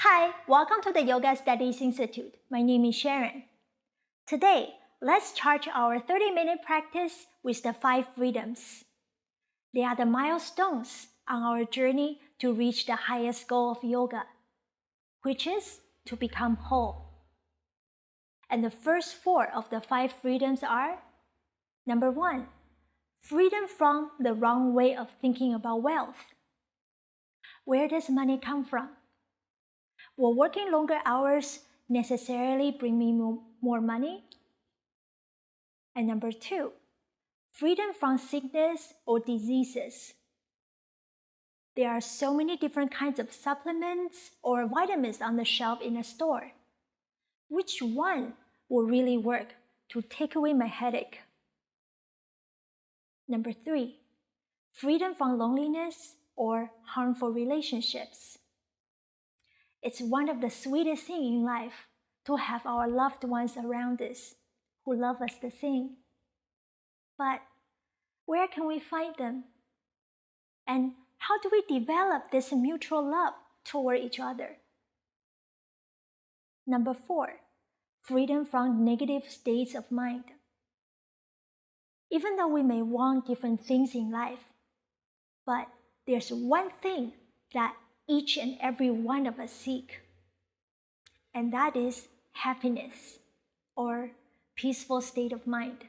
Hi, welcome to the Yoga Studies Institute. My name is Sharon. Today, let's charge our 30-minute practice with the 5 freedoms. They are the milestones on our journey to reach the highest goal of yoga, which is to become whole. And the first 4 of the 5 freedoms are: number 1, freedom from the wrong way of thinking about wealth. Where does money come from? Will working longer hours necessarily bring me more money? And number 2, freedom from sickness or diseases. There are so many different kinds of supplements or vitamins on the shelf in a store. Which one will really work to take away my headache? Number 3, freedom from loneliness or harmful relationships. It's one of the sweetest things in life to have our loved ones around us who love us the same. But where can we find them? And how do we develop this mutual love toward each other? Number 4, freedom from negative states of mind. Even though we may want different things in life, but there's one thing that each and every one of us seek, and that is happiness or peaceful state of mind.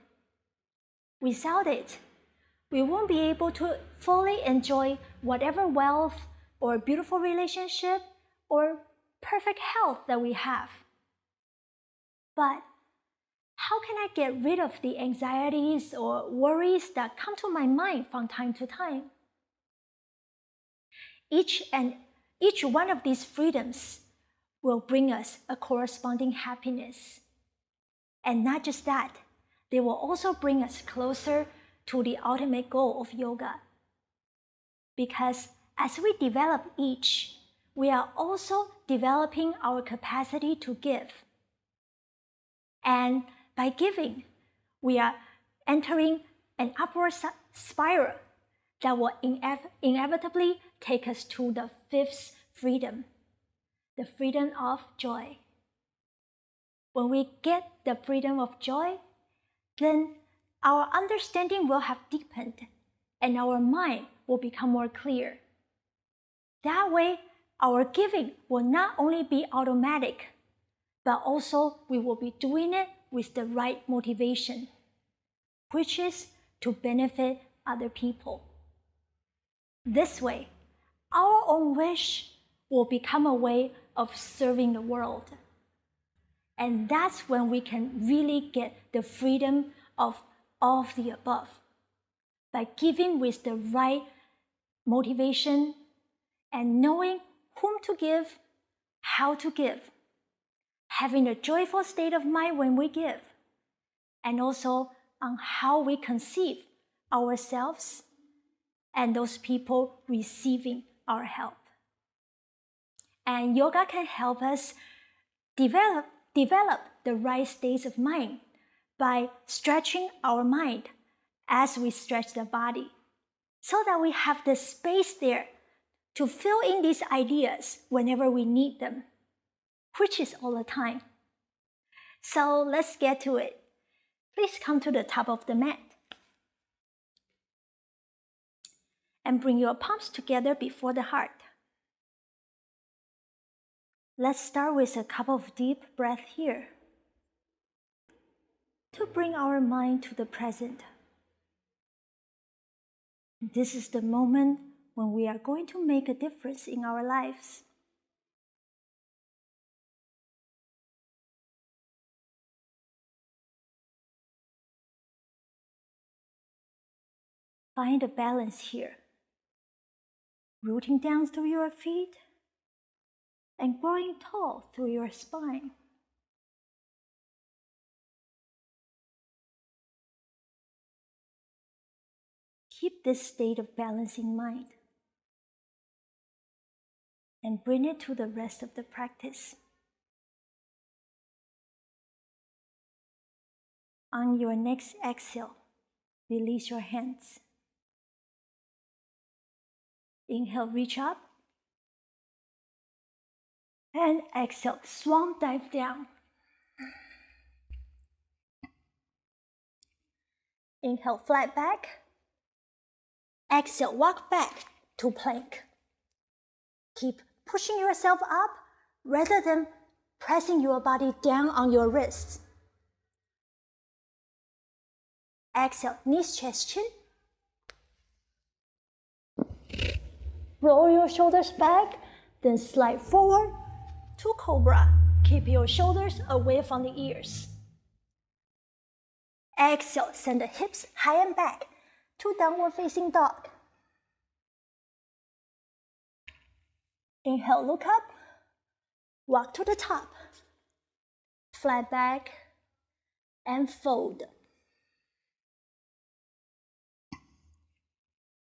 Without it, we won't be able to fully enjoy whatever wealth or beautiful relationship or perfect health that we have. But how can I get rid of the anxieties or worries that come to my mind from time to time? Each one of these freedoms will bring us a corresponding happiness. And not just that, they will also bring us closer to the ultimate goal of yoga. Because as we develop each, we are also developing our capacity to give. And by giving, we are entering an upward spiral that will inevitably take us to the 5th freedom, the freedom of joy. When we get the freedom of joy, then our understanding will have deepened and our mind will become more clear. That way, our giving will not only be automatic, but also we will be doing it with the right motivation, which is to benefit other people. This way, our own wish will become a way of serving the world. And that's when we can really get the freedom of all of the above, by giving with the right motivation and knowing whom to give, how to give, having a joyful state of mind when we give, and also on how we conceive ourselves and those people receiving our help. And yoga can help us develop the right states of mind by stretching our mind as we stretch the body, so that we have the space there to fill in these ideas whenever we need them, which is all the time. So let's get to it. Please come to the top of the mat and bring your palms together before the heart. Let's start with a couple of deep breaths here to bring our mind to the present. This is the moment when we are going to make a difference in our lives. Find a balance here, rooting down through your feet and growing tall through your spine. Keep this state of balance in mind and bring it to the rest of the practice. On your next exhale, release your hands. Inhale, reach up. And exhale, swan dive down. Inhale, flat back. Exhale, walk back to plank. Keep pushing yourself up rather than pressing your body down on your wrists. Exhale, knees, chest, chin. Roll your shoulders back, then slide forward to cobra. Keep your shoulders away from the ears. Exhale, send the hips high and back to downward facing dog. Inhale, look up, walk to the top, flat back, and fold.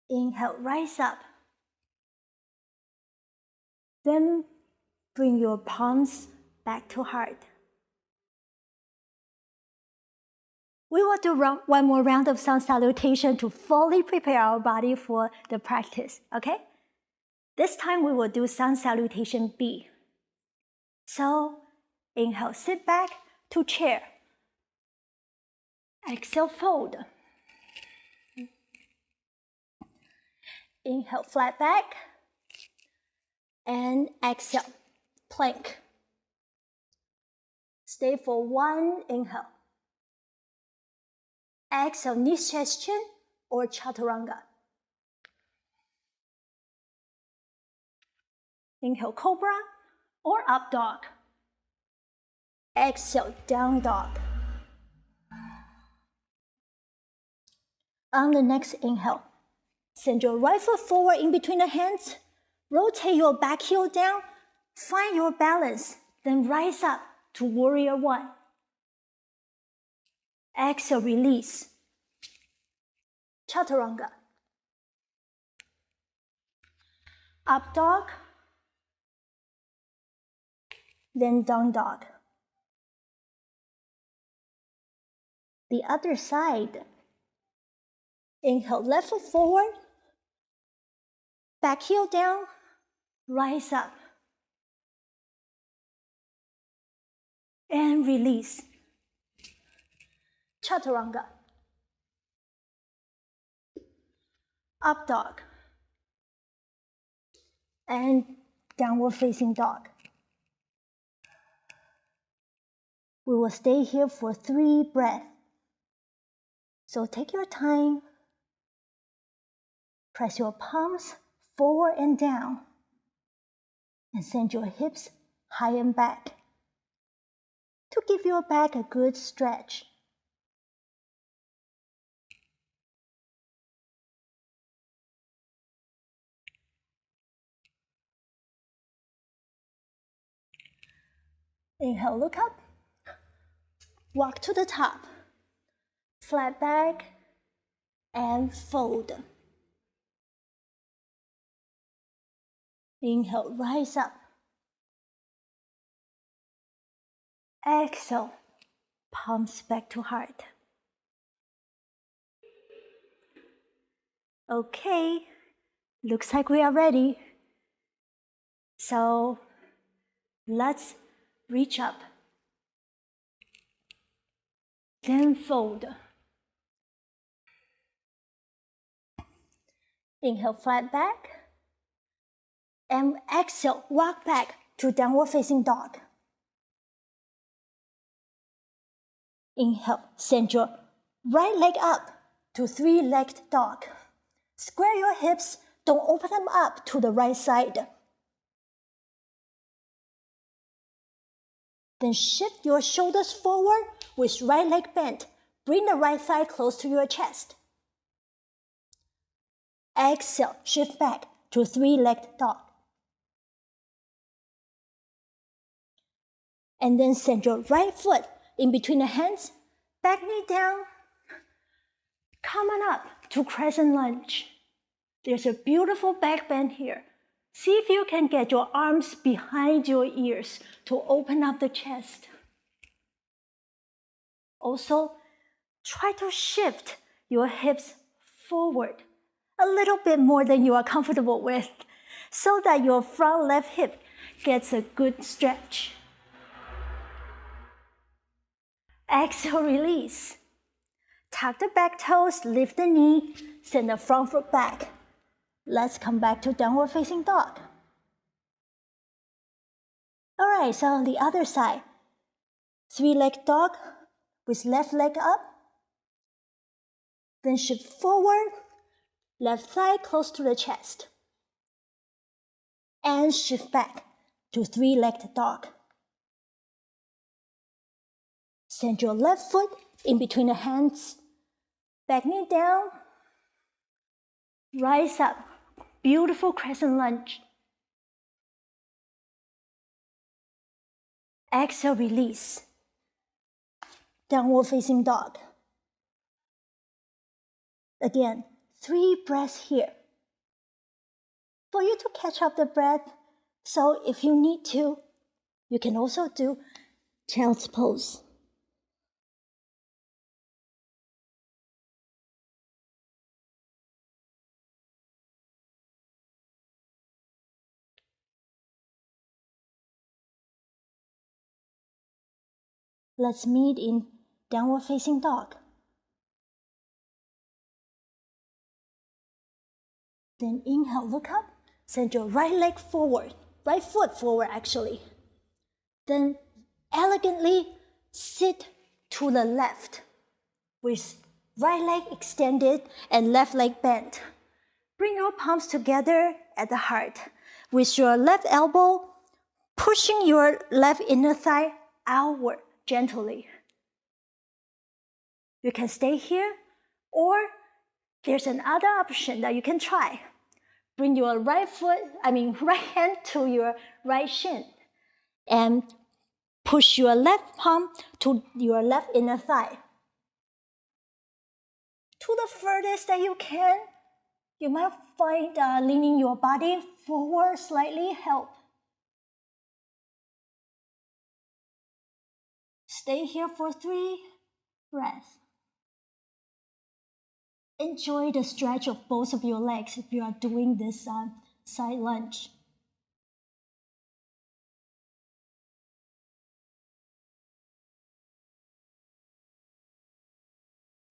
Inhale, rise up. Then bring your palms back to heart. We will do one more round of sun salutation to fully prepare our body for the practice, okay? This time we will do sun salutation B. So, inhale, sit back to chair. Exhale, fold. Inhale, flat back. And exhale, plank. Stay for one inhale. Exhale, knees, chest, chin, or chaturanga. Inhale, cobra or up dog. Exhale, down dog. On the next inhale, send your right foot forward in between the hands. Rotate your back heel down. Find your balance. Then rise up to warrior one. Exhale, release. Chaturanga. Up dog. Then down dog. The other side. Inhale, left foot forward. Back heel down. Rise up. And release. Chaturanga. Up dog. And downward facing dog. We will stay here for 3 breaths. So take your time. Press your palms forward and down. And send your hips high and back to give your back a good stretch. Inhale, look up. Walk to the top. Flat back and fold. Inhale, rise up. Exhale, palms back to heart. Okay, looks like we are ready. So let's reach up. Then fold. Inhale, flat back. And exhale, walk back to downward facing dog. Inhale, send your right leg up to 3-legged dog. Square your hips, don't open them up to the right side. Then shift your shoulders forward with right leg bent. Bring the right thigh close to your chest. Exhale, shift back to 3-legged dog. And then send your right foot in between the hands, back knee down. Come on up to crescent lunge. There's a beautiful back bend here. See if you can get your arms behind your ears to open up the chest. Also, try to shift your hips forward a little bit more than you are comfortable with, so that your front left hip gets a good stretch. Exhale, release. Tuck the back toes, lift the knee, send the front foot back. Let's come back to downward facing dog. All right, so on the other side, 3-leg dog with left leg up. Then shift forward, left thigh close to the chest. And shift back to 3-legged dog. Send your left foot in between the hands. Back knee down. Rise up. Beautiful crescent lunge. Exhale, release. Downward facing dog. Again, 3 breaths here. For you to catch up the breath, so if you need to, you can also do child's pose. Let's meet in downward facing dog. Then inhale, look up, send your right leg forward, right foot forward actually. Then elegantly sit to the left with right leg extended and left leg bent. Bring your palms together at the heart with your left elbow pushing your left inner thigh outward gently. You can stay here, or there's another option that you can try. Bring your right hand to your right shin and push your left palm to your left inner thigh. To the furthest that you can, you might find leaning your body forward slightly help. Stay here for 3 breaths. Enjoy the stretch of both of your legs if you are doing this side lunge.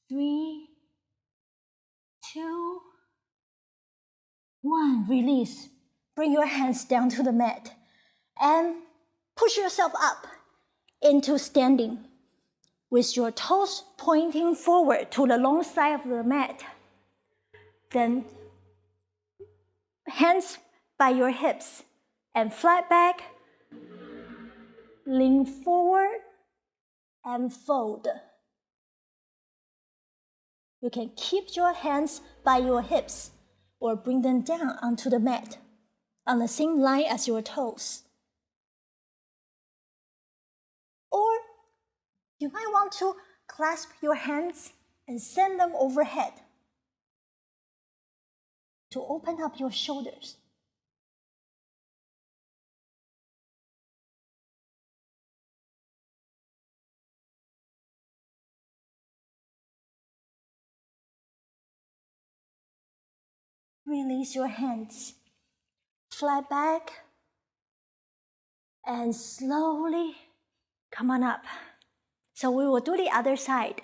Three, 2, 1. Release. Bring your hands down to the mat and push yourself up into standing with your toes pointing forward to the long side of the mat. Then hands by your hips and flat back, lean forward and fold. You can keep your hands by your hips or bring them down onto the mat on the same line as your toes. Or you might want to clasp your hands and send them overhead to open up your shoulders. Release your hands, flat back, and slowly come on up. So we will do the other side.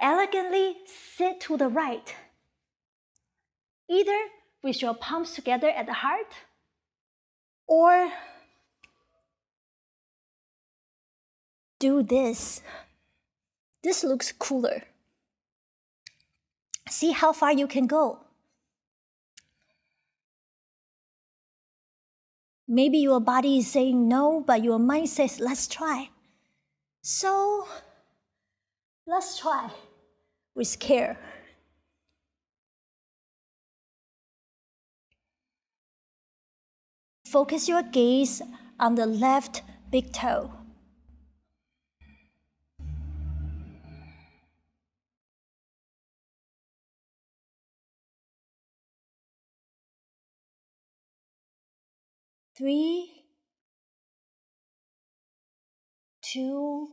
Elegantly sit to the right, either with your palms together at the heart, or do this. This looks cooler. See how far you can go. Maybe your body is saying no, but your mind says, let's try. So, let's try with care. Focus your gaze on the left big toe. Three, 2,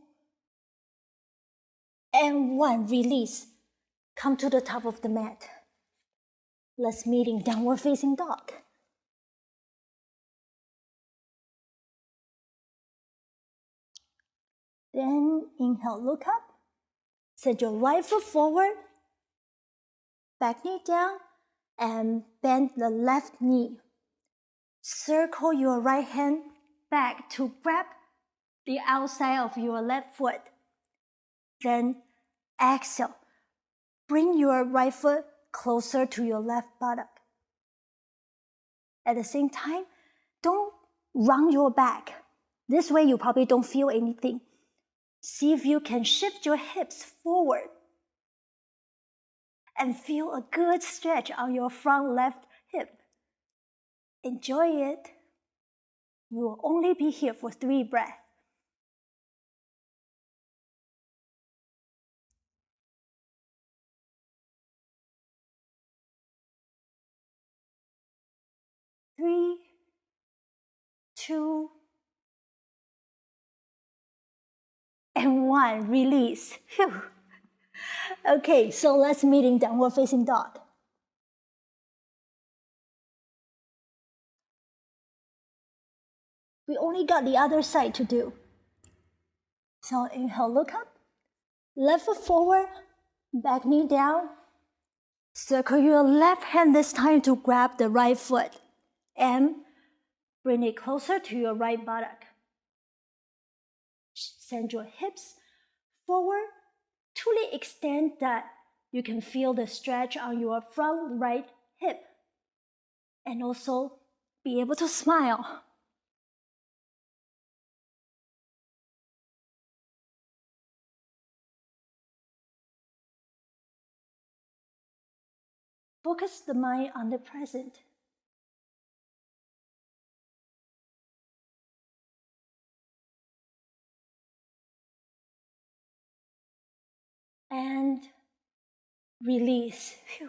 and 1. Release. Come to the top of the mat. Let's meet in downward facing dog. Then inhale, look up. Send your right foot forward, back knee down, and bend the left knee. Circle your right hand back to grab the outside of your left foot. Then exhale. Bring your right foot closer to your left buttock. At the same time, don't round your back. This way you probably don't feel anything. See if you can shift your hips forward and feel a good stretch on your front left hip. Enjoy it. You will only be here for 3 breaths. Three, 2, and 1. Release. Phew. Okay, so let's meet in downward facing dog. We only got the other side to do. So inhale, look up. Left foot forward, back knee down. Circle your left hand this time to grab the right foot. And bring it closer to your right buttock. Send your hips forward. Truly extend that you can feel the stretch on your front right hip. And also be able to smile. Focus the mind on the present. And release. Phew.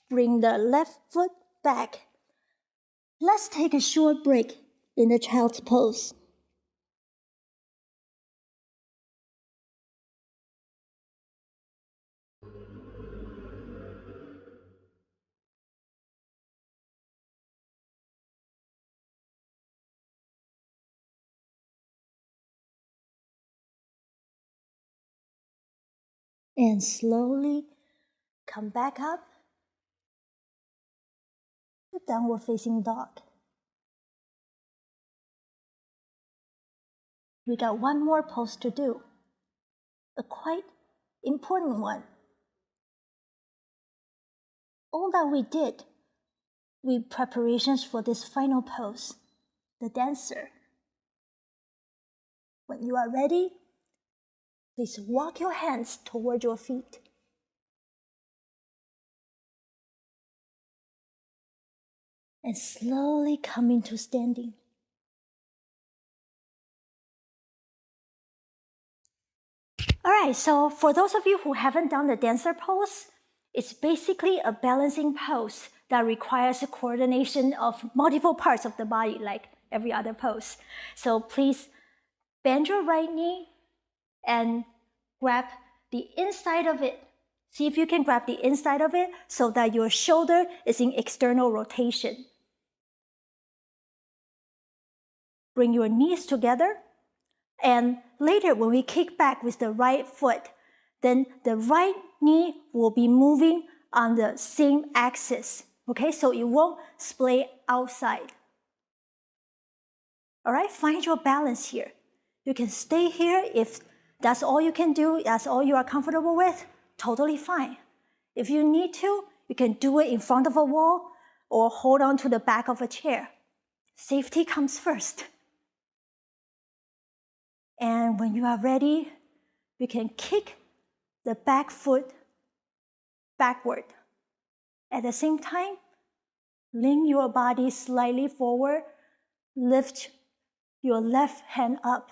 Bring the left foot back. Let's take a short break in the child's pose. And slowly come back up to downward facing dog. We got one more pose to do, a quite important one. All that we did with preparations for this final pose, the dancer. When you are ready, please walk your hands toward your feet. And slowly come into standing. All right, so for those of you who haven't done the dancer pose, it's basically a balancing pose that requires a coordination of multiple parts of the body, like every other pose. So please bend your right knee and grab the inside of it. See if you can grab the inside of it so that your shoulder is in external rotation. Bring your knees together. And later, when we kick back with the right foot, then the right knee will be moving on the same axis. Okay, so it won't splay outside. All right, find your balance here. You can stay here if that's all you can do, that's all you are comfortable with, totally fine. If you need to, you can do it in front of a wall or hold on to the back of a chair. Safety comes first. And when you are ready, you can kick the back foot backward. At the same time, lean your body slightly forward, lift your left hand up.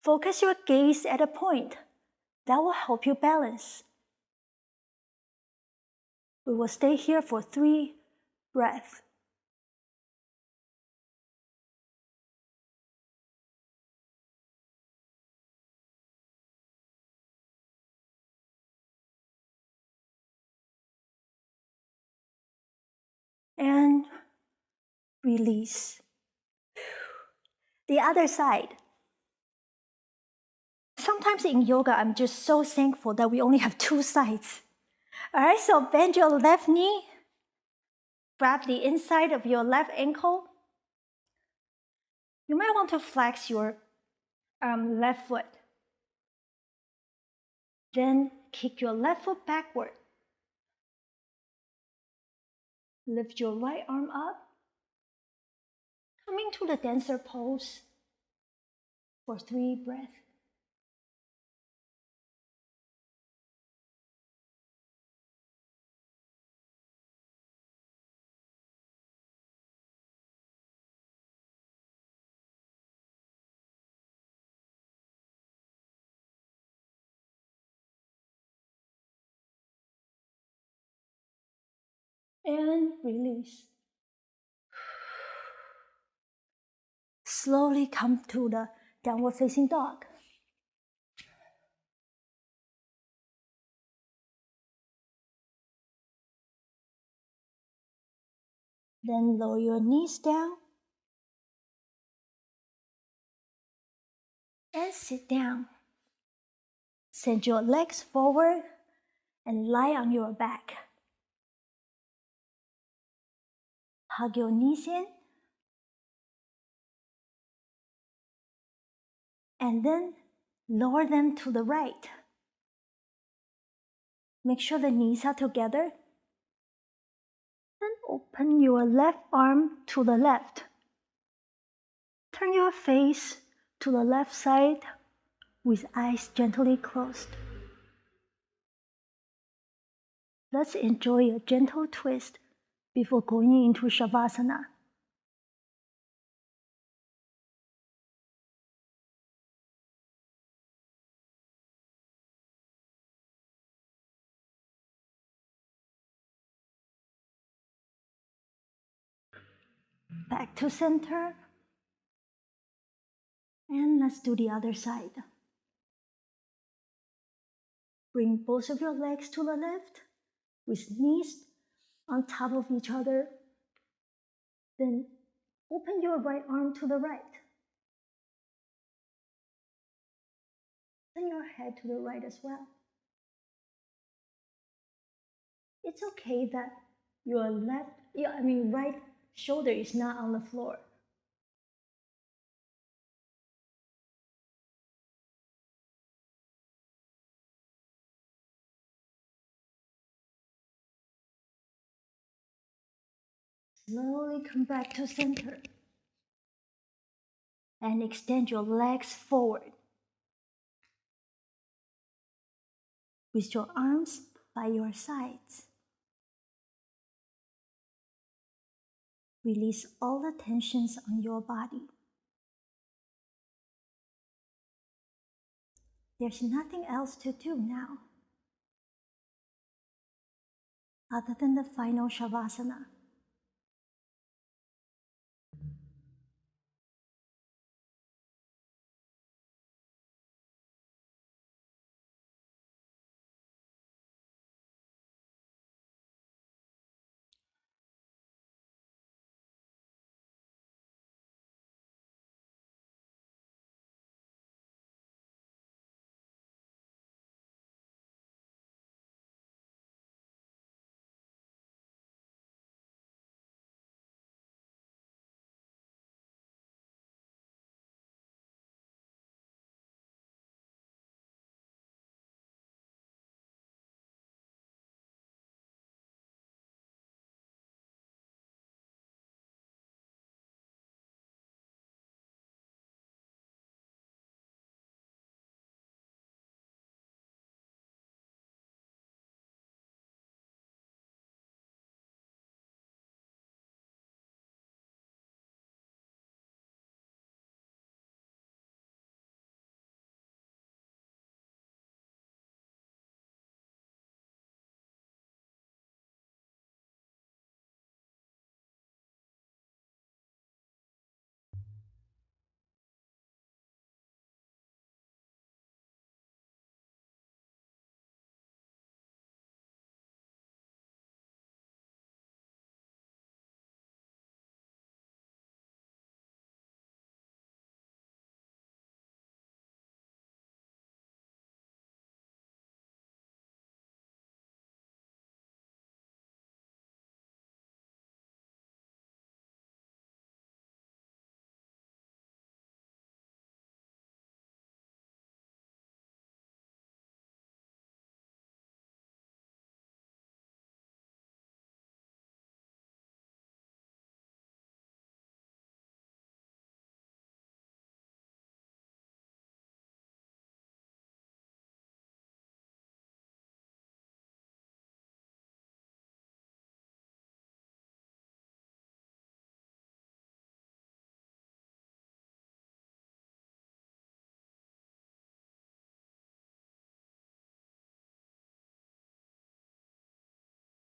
Focus your gaze at a point. That will help you balance. We will stay here for 3 breaths. And release. The other side. Sometimes in yoga, I'm just so thankful that we only have two sides. All right, so bend your left knee, grab the inside of your left ankle. You might want to flex your left foot. Then kick your left foot backward. Lift your right arm up. Coming to the dancer pose for 3 breaths. And release. Slowly come to the downward facing dog. Then lower your knees down and sit down. Send your legs forward and lie on your back. Hug your knees in. And then lower them to the right. Make sure the knees are together. Then open your left arm to the left. Turn your face to the left side with eyes gently closed. Let's enjoy a gentle twist before going into Shavasana. Back to center. And let's do the other side. Bring both of your legs to the left with knees on top of each other. Then open your right arm to the right. Turn your head to the right as well. It's okay that your right shoulder is not on the floor. Slowly come back to center. And extend your legs forward. With your arms by your sides. Release all the tensions on your body. There's nothing else to do now, other than the final Shavasana.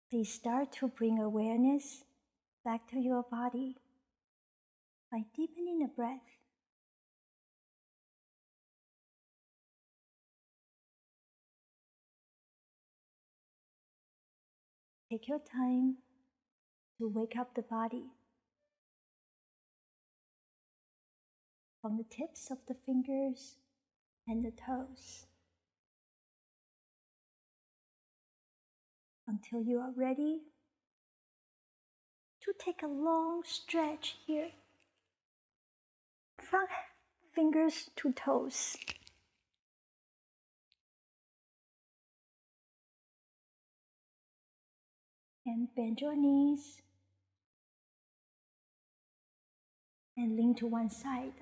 Please start to bring awareness back to your body by deepening the breath. Take your time to wake up the body from the tips of the fingers and the toes until you are ready to take a long stretch here from fingers to toes. And bend your knees and lean to one side.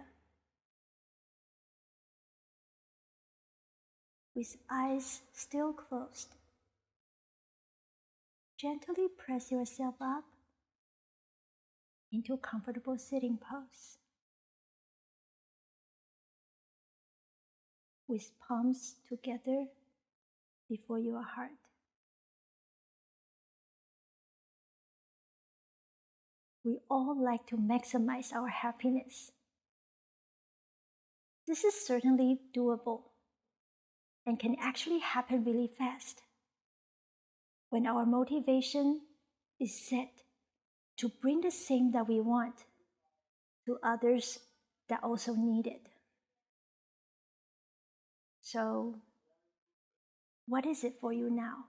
With eyes still closed, gently press yourself up into a comfortable sitting pose. With palms together before your heart. We all like to maximize our happiness. This is certainly doable and can actually happen really fast when our motivation is set to bring the same that we want to others that also need it. So, what is it for you now?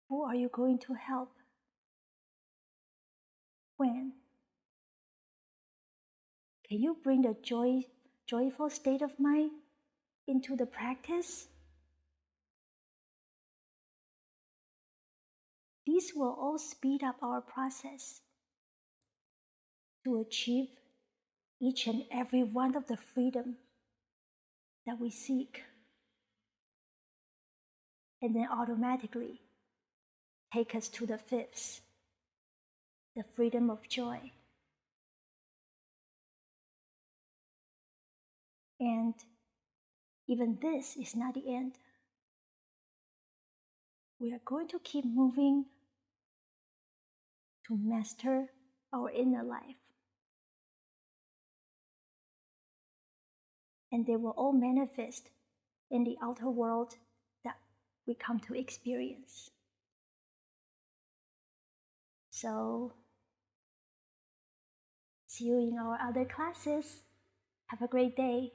Who are you going to help? When? Can you bring the joyful state of mind into the practice? These will all speed up our process to achieve each and every one of the freedom that we seek, and then automatically take us to the fifth, the freedom of joy. And even this is not the end. We are going to keep moving to master our inner life. And they will all manifest in the outer world that we come to experience. So, see you in our other classes. Have a great day.